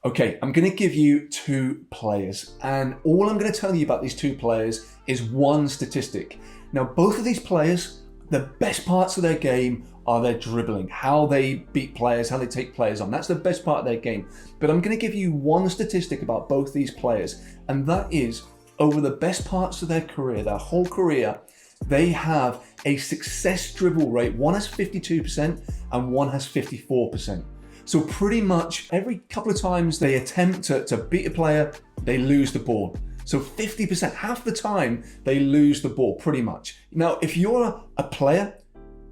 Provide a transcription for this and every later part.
Okay, I'm going to give you two players, and all I'm going to tell you about these two players is one statistic. Now, both of these players, the best parts of their game are their dribbling, how they beat players, how they take players on. That's the best part of their game. But I'm going to give you one statistic about both these players, and that is over the best parts of their career, their whole career, they have a success dribble rate. One has 52% and one has 54%. So pretty much every couple of times they attempt to beat a player, they lose the ball. So 50%, half the time they lose the ball pretty much. Now, if you're a player,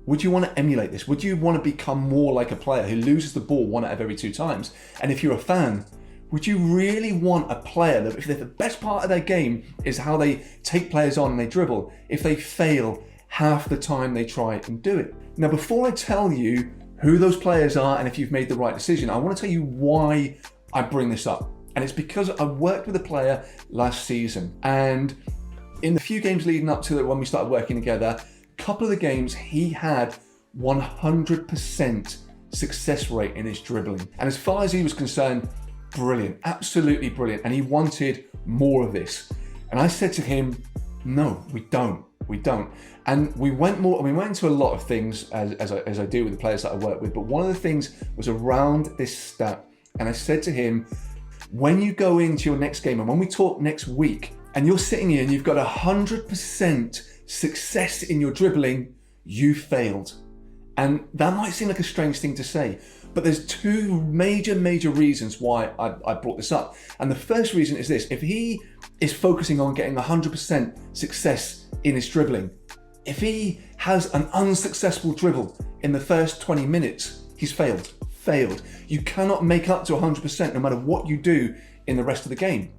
would you want to emulate this? Would you want to become more like a player who loses the ball one out of every two times? And if you're a fan, would you really want a player that if the best part of their game is how they take players on and they dribble, if they fail half the time they try and do it? Now, before I tell you who those players are and if you've made the right decision, I want to tell you why I bring this up. And it's because I worked with a player last season, and in the few games leading up to it when we started working together, a couple of the games he had 100% success rate in his dribbling. And as far as he was concerned, brilliant, absolutely brilliant. And he wanted more of this. And I said to him, no, we don't. And we went into a lot of things as I do with the players that I work with. But one of the things was around this stat. And I said to him, when you go into your next game and when we talk next week and you're sitting here and you've got 100% success in your dribbling, you failed. And that might seem like a strange thing to say, but there's two major reasons why I brought this up. And the first reason is this: if he is focusing on getting 100% success in his dribbling, if he has an unsuccessful dribble in the first 20 minutes, he's failed. You cannot make up to 100% no matter what you do in the rest of the game.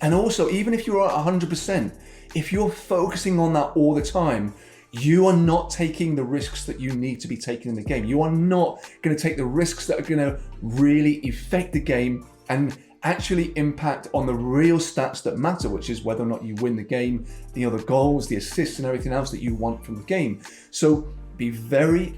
And also, even if you're at 100%, if you're focusing on that all the time, you are not taking the risks that you need to be taking in the game. You are not going to take the risks that are going to really affect the game and actually impact on the real stats that matter, which is whether or not you win the game, the goals, the assists and everything else that you want from the game. So be very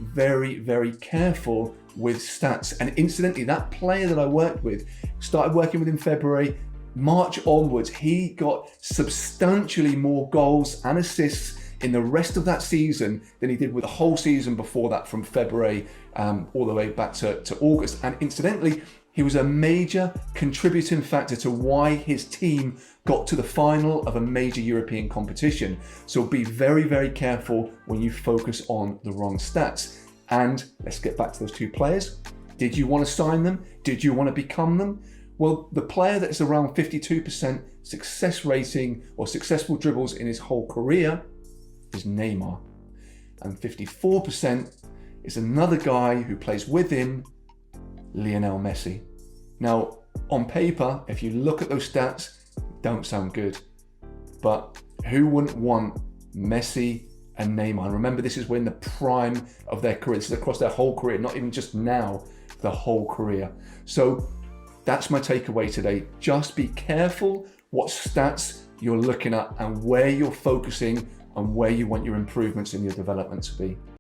careful with stats. And incidentally, that player that I worked with, started working with in February, March onwards, he got substantially more goals and assists in the rest of that season than he did with the whole season before that, from February all the way back to August. And incidentally, he was a major contributing factor to why his team got to the final of a major European competition. So be very careful when you focus on the wrong stats. And let's get back to those two players. Did you want to sign them? Did you want to become them? Well, the player that's around 52% success rating or successful dribbles in his whole career is Neymar. And 54% is another guy who plays with him, Lionel Messi. Now, on paper, if you look at those stats, don't sound good. But who wouldn't want Messi and Neymar? And remember, this is when the prime of their career. This is across their whole career, not even just now, the whole career. So that's my takeaway today. Just be careful what stats you're looking at and where you're focusing and where you want your improvements in your development to be.